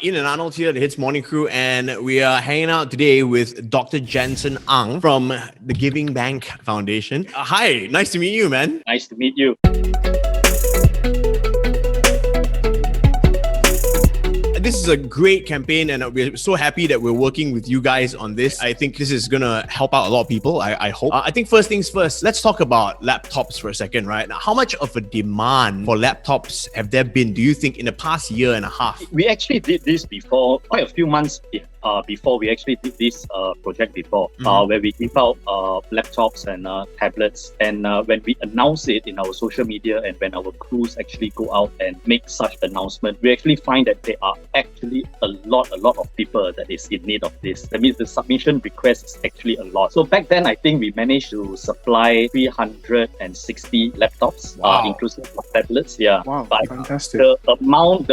Ian and Arnold here, the HITZ Morning Crew, and we are hanging out today with Dr. Janson Ang from the Giving Bank Foundation. Hi, nice to meet you, man. Nice to meet you. This is a great campaign, and we're so happy that we're working with you guys on this. I think this is going to help out a lot of people, I hope. I think first things first, let's talk about laptops for a second, right? Now, how much of a demand for laptops have there been, do you think, in the past year and a half? We actually did this before, quite a few months before. We actually did this project before, where we give out laptops and tablets. And when we announce it in our social media and when our crews actually go out and make such announcement, we actually find that there are actually a lot of people that is in need of this. That means the submission request is actually a lot. So back then, I think we managed to supply 360 laptops, inclusive of tablets. Yeah. Wow, but fantastic. The amount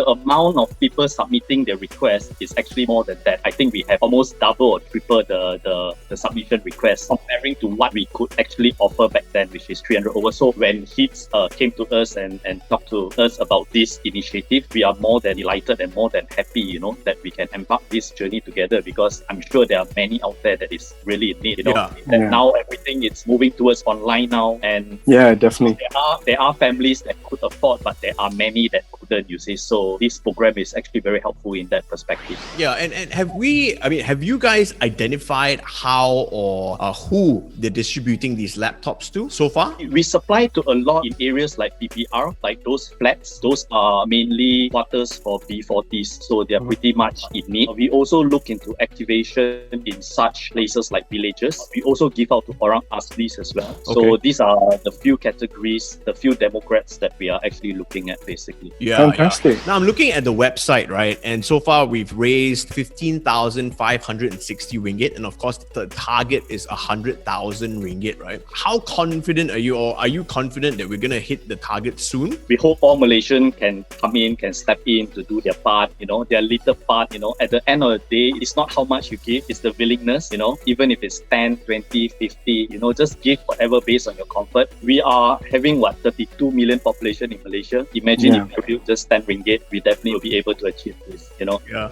of people submitting their request is actually more than that. I think we have almost double or triple the submission request comparing to what we could actually offer back then, which is 300 over. So when HITZ came to us and talked to us about this initiative, we are more than delighted and more than happy, that we can embark this journey together, because I'm sure there are many out there that is really in need. And now everything is moving towards online now, and definitely there are families that could afford, but there are many that couldn't, you see. So this program is actually very helpful in that perspective. Yeah, and have you guys identified how or who they're distributing these laptops to so far? We supply to a lot in areas like PPR, like those flats. Those are mainly quarters for B40s, so they're pretty much in need. We also look into activation in such places like villages. We also give out to orang aslis as well. So these are the few categories, the few demographics that we are actually looking at, basically. Fantastic. Now I'm looking at the website, right? And so far we've raised 15,560 ringgit, and of course the target is 100,000 ringgit, right? How confident are you, or are you confident that we're gonna hit the target soon? We hope all Malaysians can come in, can step in to do their part, their little part. At the end of the day, it's not how much you give, it's the willingness, even if it's 10, 20, 50, just give whatever based on your comfort. We are having 32 million population in Malaysia. Imagine if you just 10 ringgit, we definitely will be able to achieve this,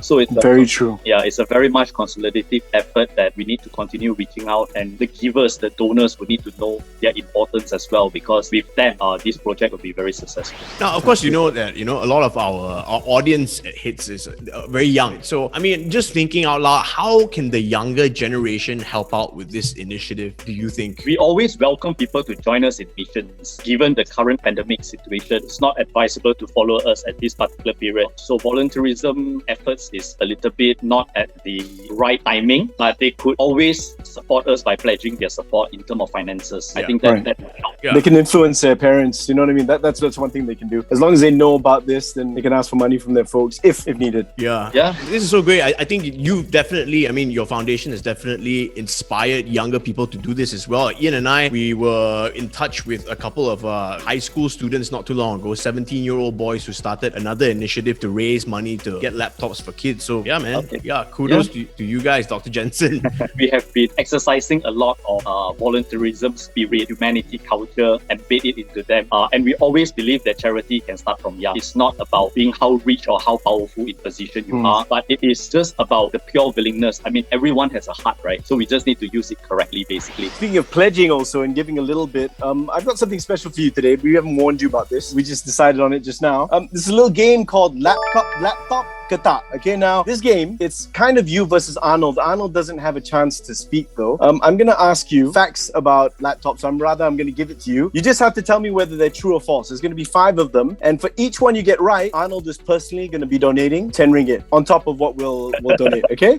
So it's very true. Yeah, it's a very much consolidative effort that we need to continue reaching out, and the givers, the donors, will need to know their importance as well, because with them, this project will be very successful. Now, of course, you know that, a lot of our audience at HITZ is very young. So, just thinking out loud, how can the younger generation help out with this initiative, do you think? We always welcome people to join us in missions. Given the current pandemic situation, it's not advisable to follow us at this particular period. So volunteerism efforts is a little bit not at the right timing, but they could always support us by pledging their support in terms of finances. I think that will help. They can influence their parents, you know what I mean? That's one thing they can do. As long as they know about this, then they can ask for money from their folks if needed. Yeah. This is so great. I think you've definitely, your foundation has definitely inspired younger people to do this as well. Ian and I, we were in touch with a couple of high school students not too long ago, 17-year-old boys who started another initiative to raise money to get laptops for kids. So yeah, man. Kudos to you guys, Dr. Janson. We have been exercising a lot of volunteerism spirit, humanity culture, and embed it into them. And we always believe that charity can start from young. It's not about being how rich or how powerful in position you are, but it is just about the pure willingness. Everyone has a heart, right? So we just need to use it correctly, basically. Speaking of pledging also and giving a little bit, I've got something special for you today. We haven't warned you about this. We just decided on it just now. This is a little game called Laptop Kata. Okay, now this game, it's kind of you versus Arnold. Arnold doesn't have a chance to speak though. I'm gonna ask you facts about laptops. I'm gonna give it to you. You just have to tell me whether they're true or false. There's gonna be 5 of them, and for each one you get right, Arnold is personally gonna be donating 10 ringgit on top of what we'll donate. Okay,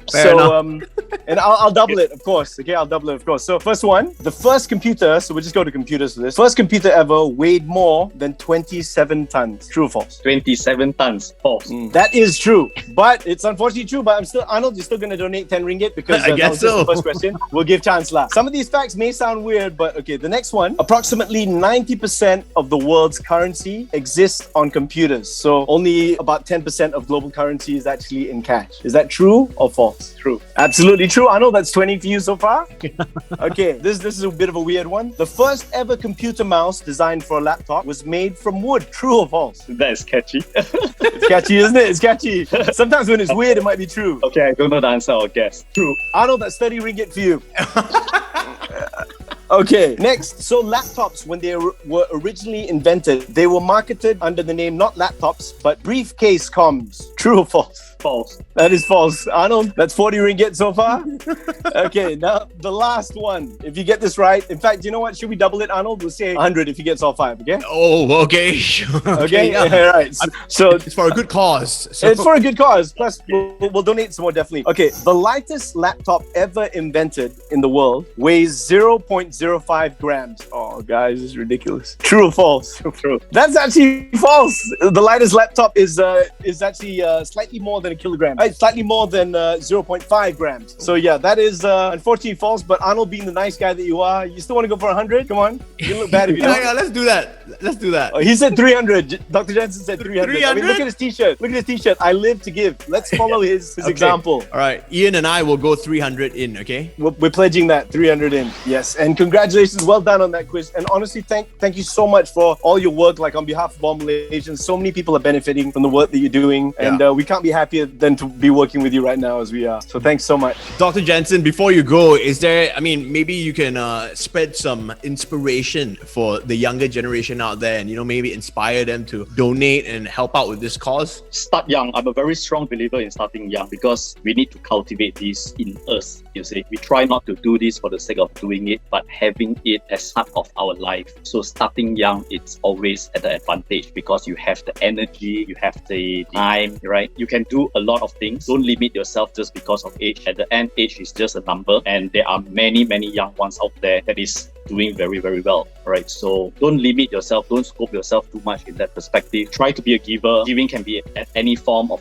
and I'll double it, of course. Okay, I'll double it, of course. So first one, the first computer. So we'll just go to computers for this. First computer ever weighed more than 27 tons. True or false? 27 tons. False. That is true, but it's unfortunately true. But Arnold, you're still going to donate 10 ringgit because I guess that was so. The first question. We'll give chance last. Some of these facts may sound weird, but okay. The next one, approximately 90% of the world's currency exists on computers. So only about 10% of global currency is actually in cash. Is that true or false? True. Absolutely absolutely true. Arnold, that's 20 for you so far. Okay, this is a bit of a weird one. The first ever computer mouse designed for a laptop was made from wood. True or false? That is catchy. It's catchy, isn't it? It's catchy. Sometimes when it's weird, it might be true. Okay, I don't know the answer, I'll guess. True. Arnold, that's 30 ringgit for you. Okay, next. So laptops, when they were originally invented, they were marketed under the name not laptops, but briefcase comms. True or false? False. That is false. Arnold, that's 40 ringgit so far. Okay, now the last one. If you get this right, in fact, you know what? Should we double it, Arnold? We'll say 100 if he gets all 5, okay? Oh, okay. Okay, yeah. all right. So It's for a good cause. So. it's for a good cause. Plus, we'll donate some more, definitely. Okay, the lightest laptop ever invented in the world weighs 0.05 grams. Oh, guys, this is ridiculous. True or false? True. That's actually false. The lightest laptop is actually slightly more than a kilogram. Slightly more than 0.5 grams. So yeah, that is unfortunately false. But Arnold, being the nice guy that you are, you still want to go for 100? Come on. You look bad if you don't. Yeah, let's do that. Let's do that. Oh, he said 300. Dr. Janson said 300. I mean, 300? look at his t-shirt. Look at his t-shirt. I live to give. Let's follow his Okay. example. All right, Ian and I will go 300 in, okay? We're pledging that 300 in. Yes, and congratulations, well done on that quiz. And honestly, thank you so much for all your work. Like on behalf of all Malaysians, so many people are benefiting from the work that you're doing, and we can't be happier than to be working with you right now as we are. So thanks so much. Dr. Janson, before you go, is there, I mean, maybe you can spread some inspiration for the younger generation out there and, you know, maybe inspire them to donate and help out with this cause? Start young. I'm a very strong believer in starting young because we need to cultivate this in us. You see, we try not to do this for the sake of doing it, but having it as part of our life. So starting young, it's always at the advantage because you have the energy, you have the time, right? You can do a lot of things. Don't limit yourself just because of age. At the end, age is just a number, and there are many young ones out there that is doing very, very well, right? So don't limit yourself, don't scope yourself too much in that perspective. Try to be a giver. Giving can be at any form.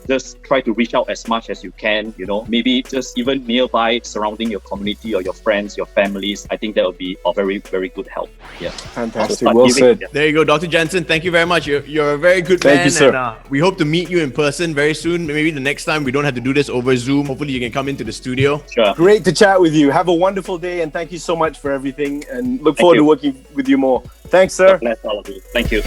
Just try to reach out as much as you can, you know, maybe just even nearby, surrounding your community or your friends, your families. I think that would be a very, very good help. Yeah. Fantastic. Well said. Yeah. There you go, Dr. Janson. Thank you very much. You're a very good man. Thank you, sir. And we hope to meet you in person very soon. Maybe the next time we don't have to do this over Zoom. Hopefully you can come into the studio. Sure. Great to chat with you. Have a wonderful day, and thank you so much for everything, and look forward to working with you more. Thanks, sir. God bless all of you. Thank you.